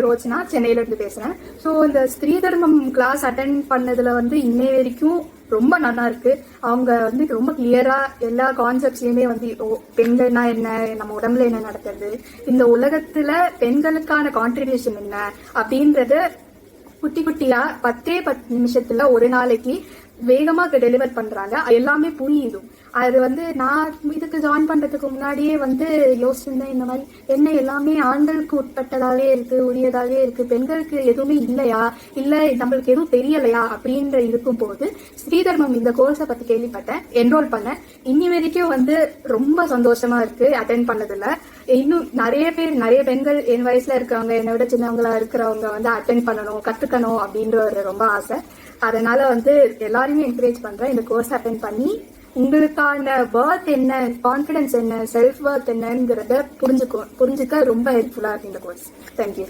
ரோஜனா, சென்னையில இருந்து பேசுறேன். ஸோ இந்த ஸ்திரீ தர்மம் கிளாஸ் அட்டென்ட் பண்ணதுல வந்து இன்னை வரைக்கும் ரொம்ப நல்லா இருக்கு. அவங்க வந்து ரொம்ப கிளியரா எல்லா கான்செப்ட்ஸ்லயுமே வந்து பெண்கள்னா என்ன, நம்ம உடம்புல என்ன நடக்கிறது, இந்த உலகத்துல பெண்களுக்கான கான்ட்ரிபியூஷன் என்ன அப்படின்றத குட்டி குட்டியா 10 நிமிஷத்துல ஒரு நாளைக்கு வேகமா டெலிவர் பண்றாங்க. எல்லாமே புரியுதும். அது வந்து நான் இதுக்கு ஜாயின் பண்றதுக்கு முன்னாடியே வந்து யோசிச்சிருந்தேன், இந்த மாதிரி என்ன எல்லாமே ஆண்களுக்கு உட்பட்டதாவே இருக்கு, உரியதாவே இருக்கு, பெண்களுக்கு எதுவுமே இல்லையா, இல்ல நம்மளுக்கு எதுவும் தெரியலையா அப்படின்ற இருக்கும் போது ஸ்ரீதர்மம் இந்த கோர்ஸை பத்தி கேள்விப்பட்டேன், என்ரோல் பண்ணேன். இன்னி வரைக்கும் வந்து ரொம்ப சந்தோஷமா இருக்கு அட்டென்ட் பண்ணதுல. இன்னும் நிறைய பெண்கள் என் வயசுல இருக்கிறவங்க, என்னை விட சின்னவங்களா இருக்கிறவங்க வந்து அட்டென்ட் பண்ணணும், கத்துக்கணும் அப்படின்ற ஒரு ரொம்ப ஆசை. அதனால வந்து எல்லாருமே என்கரேஜ் பண்றேன், இந்த கோர்ஸ் அட்டென்ட் பண்ணி உங்களுக்கான வர்த் என்ன, கான்பிடன்ஸ் என்ன, செல்ஃப் வர்த் என்னங்கிறத புரிஞ்சுக்க ரொம்ப ஹெல்ப்ஃபுல்லா இருக்கு இந்த கோர்ஸ். தேங்க்யூ.